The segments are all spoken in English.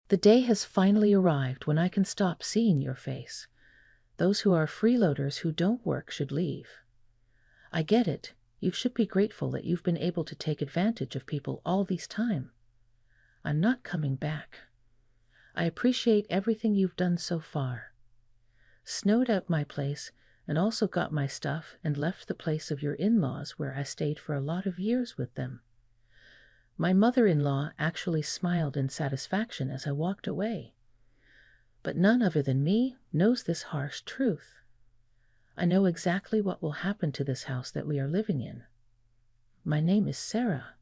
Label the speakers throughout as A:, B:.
A: The day has finally arrived when I can stop seeing your face. Those who are freeloaders who don't work should leave. I get it. You should be grateful that you've been able to take advantage of people all this time. I'm not coming back. I appreciate everything you've done so far. Snowed out my place and also got my stuff and left the place of your in-laws where I stayed for a lot of years with them. My mother-in-law actually smiled in satisfaction as I walked away. But none other than me knows this harsh truth. I know exactly what will happen to this house that we are living in. My name is Sarah.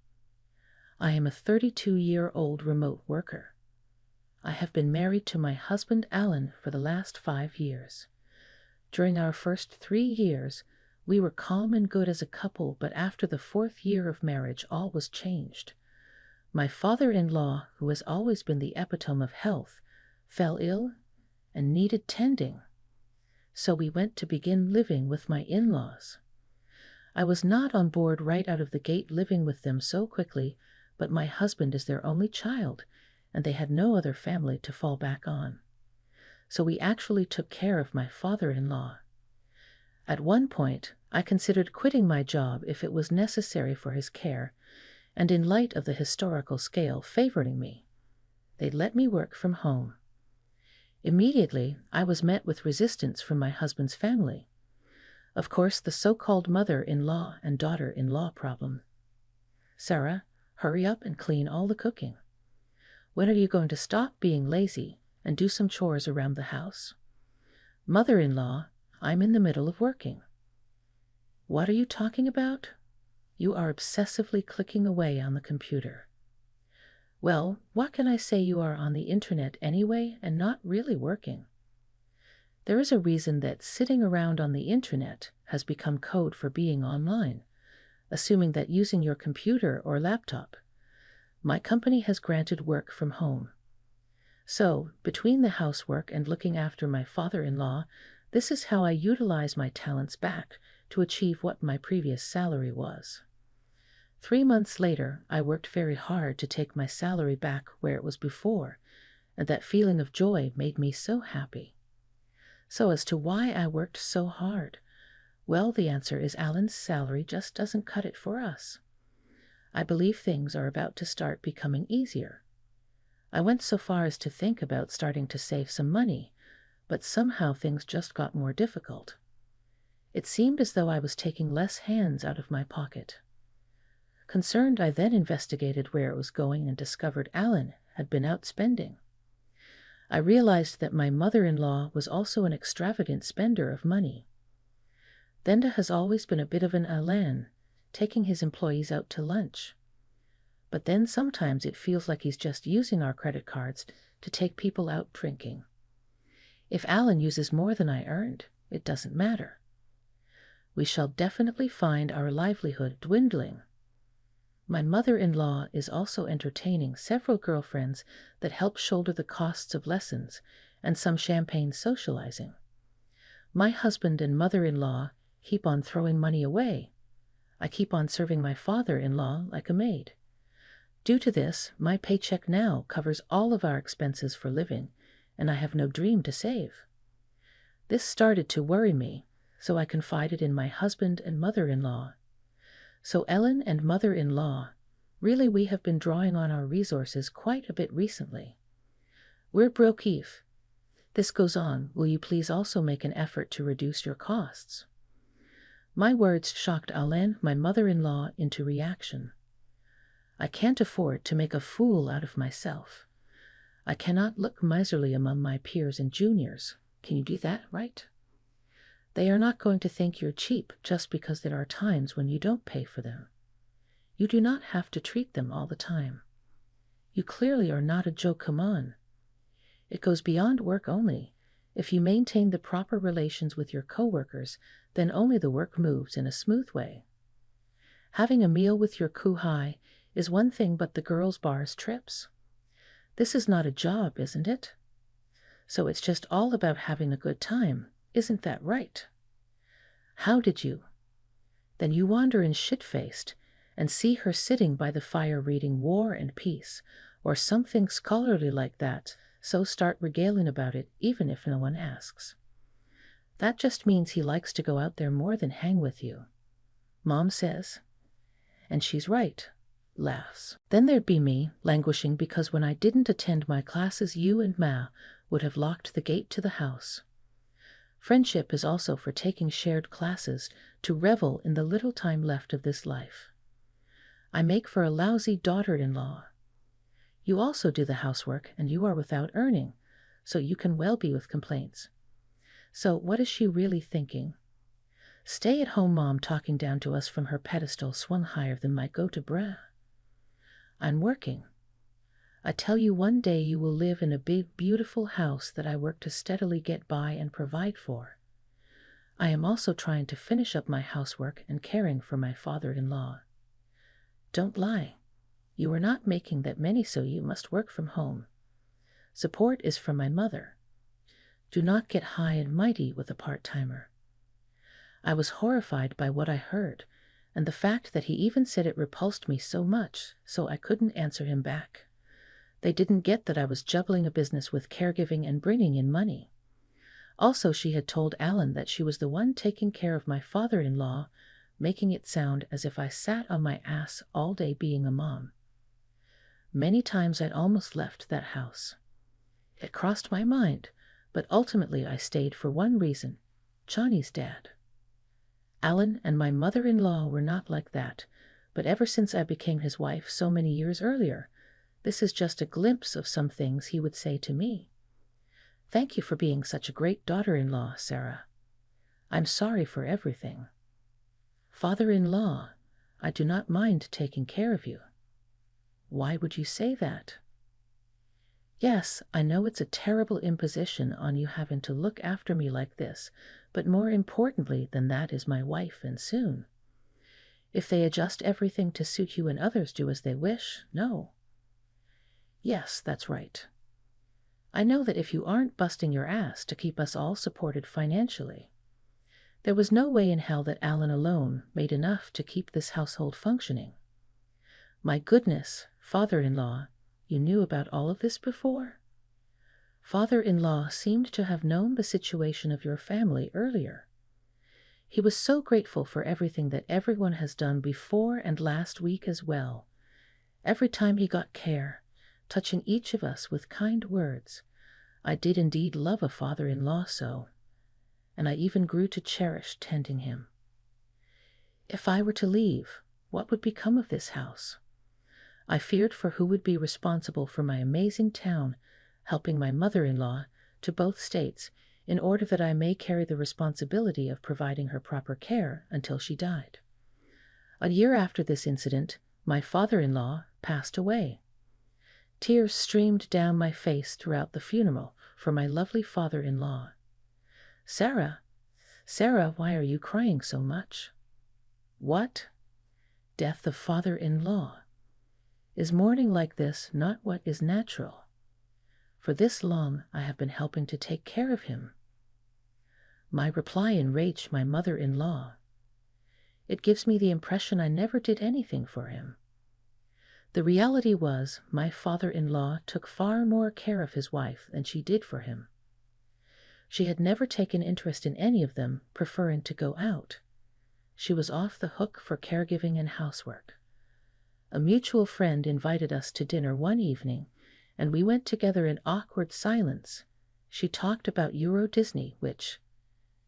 A: I am a 32-year-old remote worker. I have been married to my husband Alan for the last 5 years. During our first 3 years, we were calm and good as a couple, but after the 4th year of marriage, all was changed. My father-in-law, who has always been the epitome of health, fell ill and needed tending. So we went to begin living with my in-laws. I was not on board right out of the gate living with them so quickly, but my husband is their only child, and they had no other family to fall back on. So we actually took care of my father-in-law. At one point, I considered quitting my job if it was necessary for his care, and in light of the historical scale favoring me, they let me work from home. Immediately, I was met with resistance from my husband's family. Of course, the so-called mother-in-law and daughter-in-law problem. Sarah, hurry up and clean all the cooking. When are you going to stop being lazy and do some chores around the house? Mother-in-law, I'm in the middle of working. What are you talking about? You are obsessively clicking away on the computer. Well, what can I say? You are on the internet anyway and not really working. There is a reason that sitting around on the internet has become code for being online, assuming that using your computer or laptop. My company has granted work from home. So, between the housework and looking after my father-in-law, this is how I utilize my talents back to achieve what my previous salary was. 3 months later, I worked very hard to take my salary back where it was before, and that feeling of joy made me so happy. So as to why I worked so hard, well, the answer is Alan's salary just doesn't cut it for us. I believe things are about to start becoming easier. I went so far as to think about starting to save some money, but somehow things just got more difficult. It seemed as though I was taking less hands out of my pocket. Concerned, I then investigated where it was going and discovered Alan had been out spending. I realized that my mother-in-law was also an extravagant spender of money. Thenda has always been a bit of an Alan, taking his employees out to lunch. But then sometimes it feels like he's just using our credit cards to take people out drinking. If Alan uses more than I earned, it doesn't matter. We shall definitely find our livelihood dwindling. My mother-in-law is also entertaining several girlfriends that help shoulder the costs of lessons and some champagne socializing. My husband and mother-in-law keep on throwing money away. I keep on serving my father-in-law like a maid. Due to this, my paycheck now covers all of our expenses for living, and I have no dream to save. This started to worry me, so I confided in my husband and mother-in-law. So Ellen and mother-in-law, really we have been drawing on our resources quite a bit recently. We're broke-even. This goes on, will you please also make an effort to reduce your costs? My words shocked Alan, my mother-in-law, into reaction. I can't afford to make a fool out of myself. I cannot look miserly among my peers and juniors. Can you do that, right? They are not going to think you're cheap just because there are times when you don't pay for them. You do not have to treat them all the time. You clearly are not a joke, come on. It goes beyond work only. If you maintain the proper relations with your coworkers, then only the work moves in a smooth way. Having a meal with your kuhai is one thing, but the girls' bars trips. This is not a job, isn't it? So it's just all about having a good time, isn't that right? How did you? Then you wander in shit-faced and see her sitting by the fire reading War and Peace, or something scholarly like that, so start regaling about it even if no one asks. That just means he likes to go out there more than hang with you. Mom says, and she's right, laughs. Then there'd be me, languishing because when I didn't attend my classes you and Ma would have locked the gate to the house. Friendship is also for taking shared classes to revel in the little time left of this life. I make for a lousy daughter-in-law. You also do the housework and you are without earning, so you can well be with complaints. So what is she really thinking? Stay-at-home mom talking down to us from her pedestal swung higher than my go-to-bra. I'm working. I tell you one day you will live in a big, beautiful house that I work to steadily get by and provide for. I am also trying to finish up my housework and caring for my father-in-law. Don't lie. You are not making that many, so you must work from home. Support is from my mother. Do not get high and mighty with a part-timer. I was horrified by what I heard, and the fact that he even said it repulsed me so much, so I couldn't answer him back. They didn't get that I was juggling a business with caregiving and bringing in money. Also, she had told Alan that she was the one taking care of my father-in-law, making it sound as if I sat on my ass all day being a mom. Many times I'd almost left that house. It crossed my mind, but ultimately I stayed for one reason: Johnny's dad. Alan and my mother-in-law were not like that, but ever since I became his wife so many years earlier, this is just a glimpse of some things he would say to me. Thank you for being such a great daughter-in-law, Sarah. I'm sorry for everything. Father-in-law, I do not mind taking care of you. Why would you say that? Yes, I know it's a terrible imposition on you having to look after me like this, but more importantly than that is my wife, and soon. If they adjust everything to suit you and others do as they wish, no. Yes, that's right. I know that if you aren't busting your ass to keep us all supported financially. There was no way in hell that Alan alone made enough to keep this household functioning. My goodness, father-in-law, you knew about all of this before? Father-in-law seemed to have known the situation of your family earlier. He was so grateful for everything that everyone has done before and last week as well. Every time he got care, touching each of us with kind words. I did indeed love a father-in-law so, and I even grew to cherish tending him. If I were to leave, what would become of this house? I feared for who would be responsible for my amazing town, helping my mother-in-law to both states in order that I may carry the responsibility of providing her proper care until she died. A year after this incident, my father-in-law passed away. Tears streamed down my face throughout the funeral for my lovely father-in-law. Sarah, why are you crying so much? What? Death of father-in-law. Is mourning like this not what is natural? For this long I have been helping to take care of him. My reply enraged my mother-in-law. It gives me the impression I never did anything for him. The reality was my father-in-law took far more care of his wife than she did for him. She had never taken interest in any of them, preferring to go out. She was off the hook for caregiving and housework. A mutual friend invited us to dinner one evening, and we went together in awkward silence. She talked about Euro Disney, which,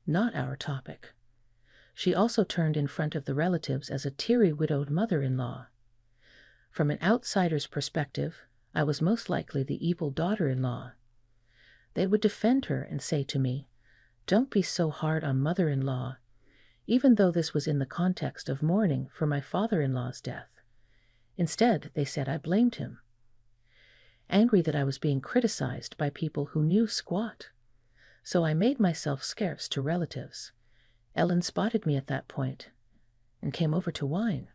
A: not our topic. She also turned in front of the relatives as a teary widowed mother-in-law. From an outsider's perspective, I was most likely the evil daughter-in-law. They would defend her and say to me, "Don't be so hard on mother-in-law," even though this was in the context of mourning for my father-in-law's death. Instead, they said I blamed him. Angry that I was being criticized by people who knew squat. So I made myself scarce to relatives. Ellen spotted me at that point and came over to whine.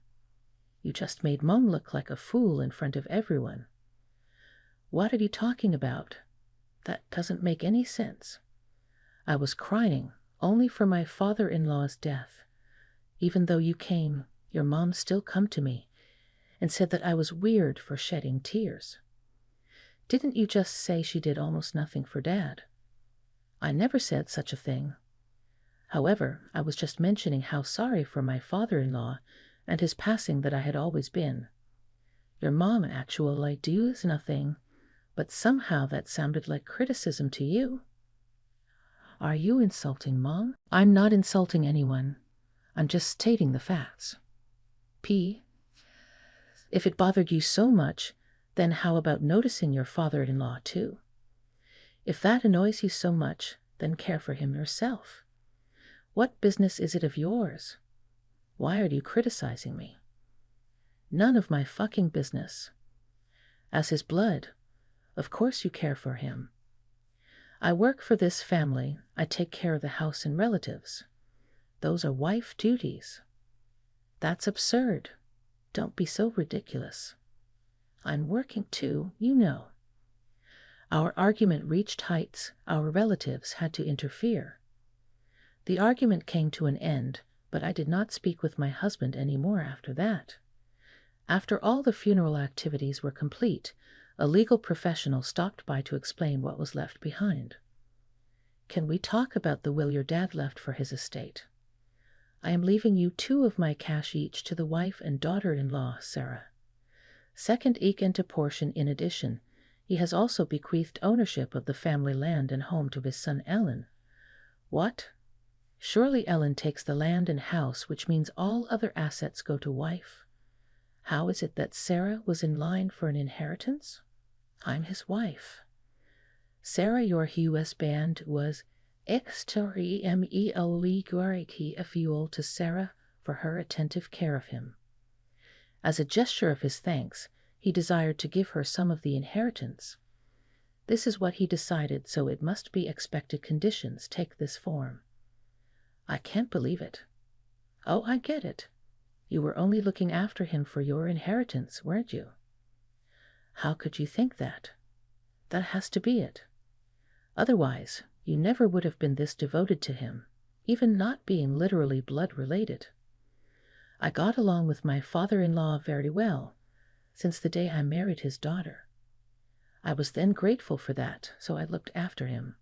A: You just made Mom look like a fool in front of everyone. What are you talking about? That doesn't make any sense. I was crying only for my father-in-law's death. Even though you came, your mom still come to me and said that I was weird for shedding tears. Didn't you just say she did almost nothing for Dad? I never said such a thing. However, I was just mentioning how sorry for my father-in-law and his passing that I had always been. Your mom actually does nothing, but somehow that sounded like criticism to you. Are you insulting Mom? I'm not insulting anyone. I'm just stating the facts. P. If it bothered you so much, then how about noticing your father-in-law too? If that annoys you so much, then care for him yourself. What business is it of yours? Why are you criticizing me? None of my fucking business. As his blood, of course you care for him. I work for this family. I take care of the house and relatives. Those are wife duties. That's absurd. Don't be so ridiculous. I'm working too, you know. Our argument reached heights. Our relatives had to interfere. The argument came to an end, but I did not speak with my husband any more after that. After all the funeral activities were complete, a legal professional stopped by to explain what was left behind. Can we talk about the will your dad left for his estate? I am leaving you 2 of my cash each to the wife and daughter-in-law, Sarah. Second into portion in addition, he has also bequeathed ownership of the family land and home to his son Ellen. What? Surely Ellen takes the land and house, which means all other assets go to wife. How is it that Sarah was in line for an inheritance? I'm his wife. Sarah, your husband, was extremely grateful to Sarah for her attentive care of him. As a gesture of his thanks, he desired to give her some of the inheritance. This is what he decided, so it must be expected conditions take this form. I can't believe it. Oh, I get it. You were only looking after him for your inheritance, weren't you? How could you think that? That has to be it. Otherwise, you never would have been this devoted to him, even not being literally blood-related. I got along with my father-in-law very well, since the day I married his daughter. I was then grateful for that, so I looked after him.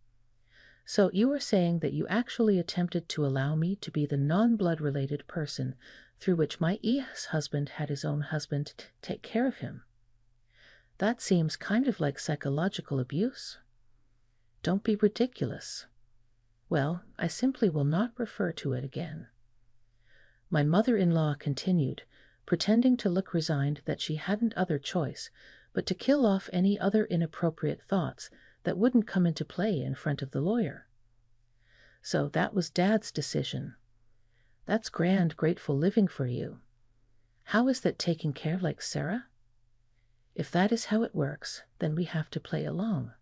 A: So you are saying that you actually attempted to allow me to be the non-blood-related person through which my ex-husband had his own husband take care of him. That seems kind of like psychological abuse. Don't be ridiculous. Well, I simply will not refer to it again. My mother-in-law continued, pretending to look resigned that she hadn't other choice but to kill off any other inappropriate thoughts that wouldn't come into play in front of the lawyer. So that was Dad's decision. That's grand, grateful living for you. How is that taking care like Sarah? If that is how it works, then we have to play along.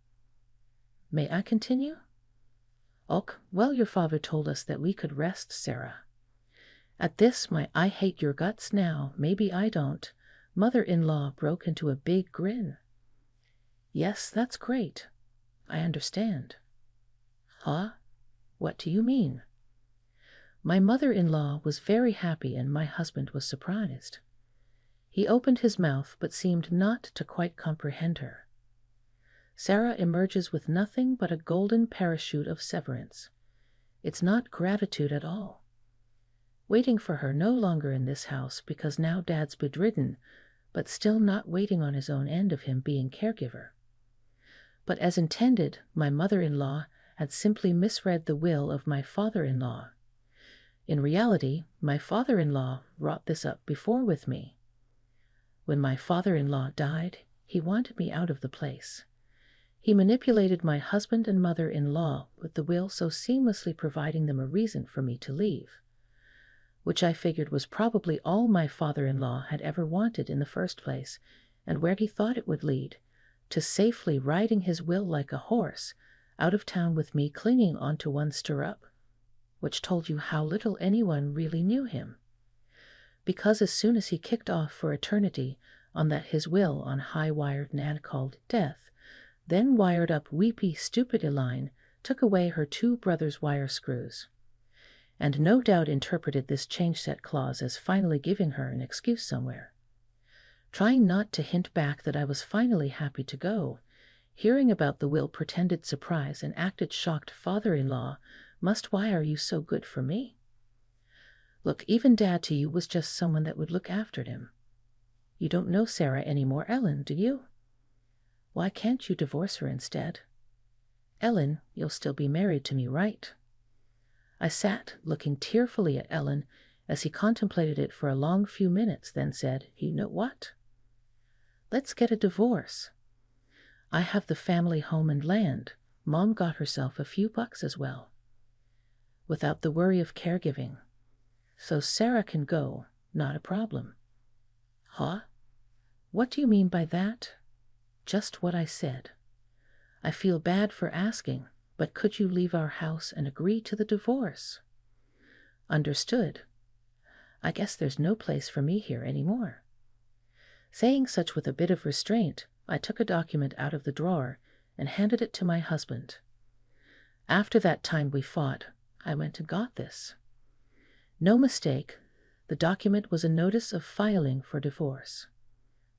A: May I continue? Och, well, your father told us that we could rest, Sarah. At this, my I hate your guts now, maybe I don't, mother-in-law broke into a big grin. Yes, that's great. I understand. Huh? What do you mean? My mother-in-law was very happy and my husband was surprised. He opened his mouth but seemed not to quite comprehend her. Sarah emerges with nothing but a golden parachute of severance. It's not gratitude at all. Waiting for her no longer in this house because now Dad's bedridden, but still not waiting on his own end of him being caregiver. But as intended, my mother-in-law had simply misread the will of my father-in-law. In reality, my father-in-law wrought this up before with me. When my father-in-law died, he wanted me out of the place. He manipulated my husband and mother-in-law with the will so seamlessly providing them a reason for me to leave, which I figured was probably all my father-in-law had ever wanted in the first place, and where he thought it would lead, to safely riding his will like a horse, out of town with me clinging onto one stirrup, which told you how little anyone really knew him. Because as soon as he kicked off for eternity on that his will on high-wired Nan called death, then wired up weepy stupid Elaine, took away her 2 brothers' wire screws, and no doubt interpreted this change set clause as finally giving her an excuse somewhere. Trying not to hint back that I was finally happy to go, Hearing about the will pretended surprise and acted shocked father-in-law must wire you so good for me. Look, even Dad to you was just someone that would look after him. You don't know Sarah anymore, Ellen, do you? Why can't you divorce her instead? Ellen, you'll still be married to me, right? I sat, looking tearfully at Ellen as he contemplated it for a long few minutes, then said, You know what? Let's get a divorce. I have the family home and land. Mom got herself a few bucks as well, without the worry of caregiving. So Sarah can go, not a problem. Huh? What do you mean by that? Just what I said. I feel bad for asking, but could you leave our house and agree to the divorce? Understood. I guess there's no place for me here anymore. Saying such with a bit of restraint, I took a document out of the drawer and handed it to my husband. After that time we fought, I went and got this. No mistake, the document was a notice of filing for divorce.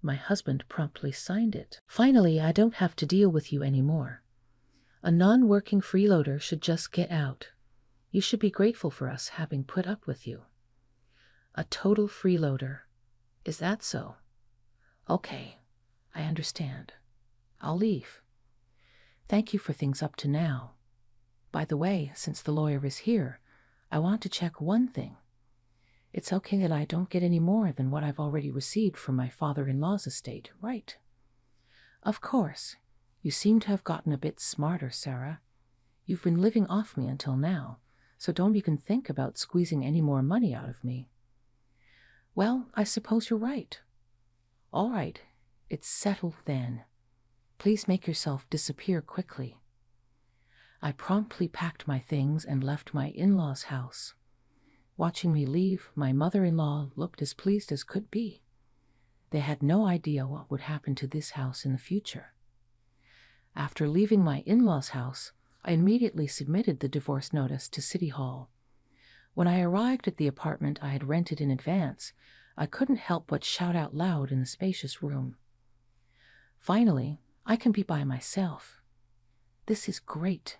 A: My husband promptly signed it. Finally, I don't have to deal with you anymore. A non-working freeloader should just get out. You should be grateful for us having put up with you. A total freeloader. Is that so? Okay, I understand. I'll leave. Thank you for things up to now. By the way, since the lawyer is here, I want to check one thing. It's okay that I don't get any more than what I've already received from my father-in-law's estate, right? Of course. You seem to have gotten a bit smarter, Sarah. You've been living off me until now, so don't even think about squeezing any more money out of me. Well, I suppose you're right. All right, it's settled then. Please make yourself disappear quickly. I promptly packed my things and left my in-laws' house. Watching me leave, my mother-in-law looked as pleased as could be. They had no idea what would happen to this house in the future. After leaving my in-laws' house, I immediately submitted the divorce notice to City Hall. When I arrived at the apartment I had rented in advance, I couldn't help but shout out loud in the spacious room. Finally, I can be by myself. This is great.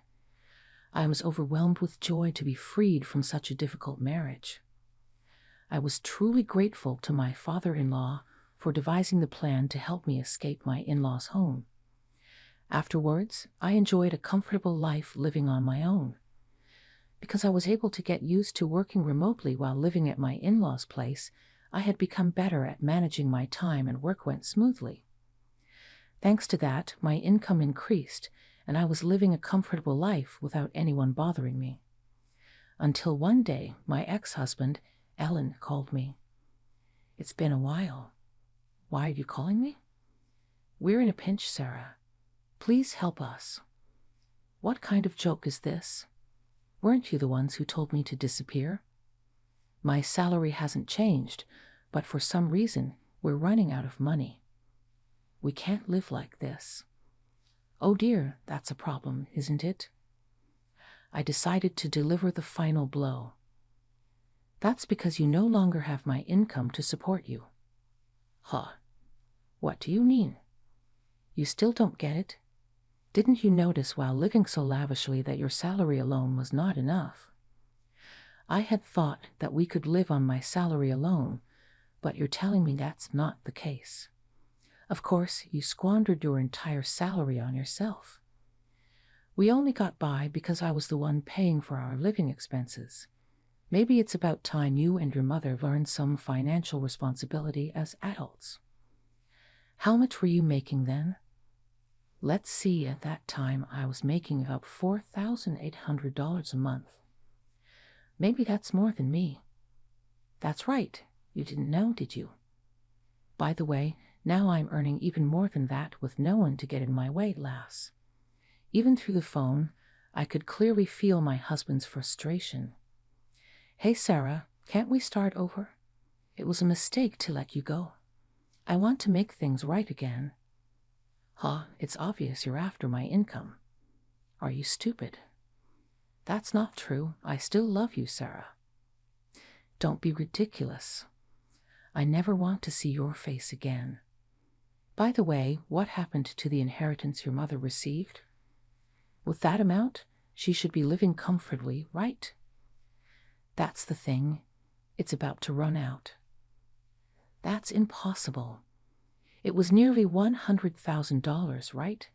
A: I was overwhelmed with joy to be freed from such a difficult marriage. I was truly grateful to my father-in-law for devising the plan to help me escape my in-laws' home. Afterwards, I enjoyed a comfortable life living on my own. Because I was able to get used to working remotely while living at my in-laws' place, I had become better at managing my time and work went smoothly. Thanks to that, my income increased, and I was living a comfortable life without anyone bothering me. Until one day, my ex-husband, Ellen, called me. It's been a while. Why are you calling me? We're in a pinch, Sarah. Please help us. What kind of joke is this? Weren't you the ones who told me to disappear? My salary hasn't changed, but for some reason, we're running out of money. We can't live like this. Oh dear, that's a problem, isn't it? I decided to deliver the final blow. That's because you no longer have my income to support you. Huh? What do you mean? You still don't get it? Didn't you notice while living so lavishly that your salary alone was not enough? I had thought that we could live on my salary alone, but you're telling me that's not the case. Of course, you squandered your entire salary on yourself. We only got by because I was the one paying for our living expenses. Maybe it's about time you and your mother learned some financial responsibility as adults. How much were you making then? Let's see, at that time I was making about $4,800 a month. Maybe that's more than me. That's right, you didn't know, did you? By the way, now I'm earning even more than that with no one to get in my way, lass. Even through the phone, I could clearly feel my husband's frustration. Hey, Sarah, can't we start over? It was a mistake to let you go. I want to make things right again. Huh, it's obvious you're after my income. Are you stupid? That's not true. I still love you, Sarah. Don't be ridiculous. I never want to see your face again. By the way, what happened to the inheritance your mother received? With that amount, she should be living comfortably, right? That's the thing. It's about to run out. That's impossible. It was nearly $100,000, right?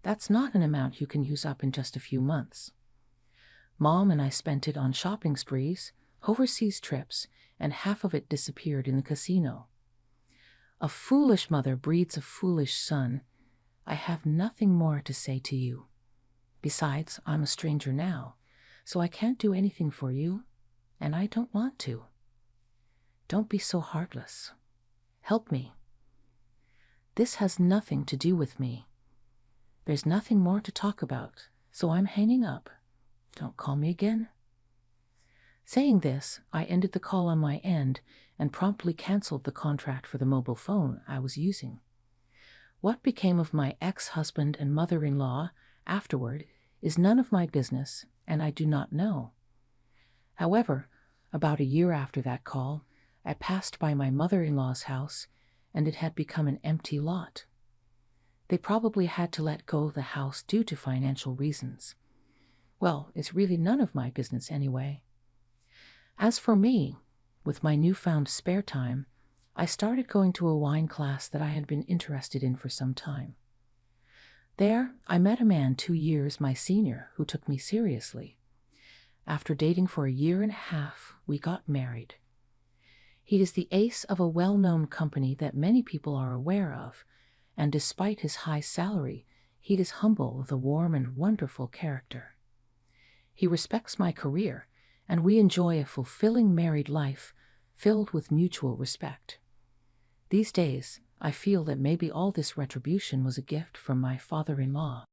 A: That's not an amount you can use up in just a few months. Mom and I spent it on shopping sprees, overseas trips, and half of it disappeared in the casino. A foolish mother breeds a foolish son. I have nothing more to say to you. Besides, I'm a stranger now, so I can't do anything for you, and I don't want to. Don't be so heartless. Help me. This has nothing to do with me. There's nothing more to talk about, so I'm hanging up. Don't call me again. Saying this, I ended the call on my end and promptly canceled the contract for the mobile phone I was using. What became of my ex-husband and mother-in-law afterward is none of my business, and I do not know. However, about a year after that call, I passed by my mother-in-law's house, and it had become an empty lot. They probably had to let go of the house due to financial reasons. Well, it's really none of my business anyway. As for me, with my newfound spare time, I started going to a wine class that I had been interested in for some time. There, I met a man 2 years my senior who took me seriously. After dating for a year and a half, we got married. He is the ace of a well-known company that many people are aware of, and despite his high salary, he is humble with a warm and wonderful character. He respects my career, and we enjoy a fulfilling married life filled with mutual respect. These days, I feel that maybe all this retribution was a gift from my father-in-law.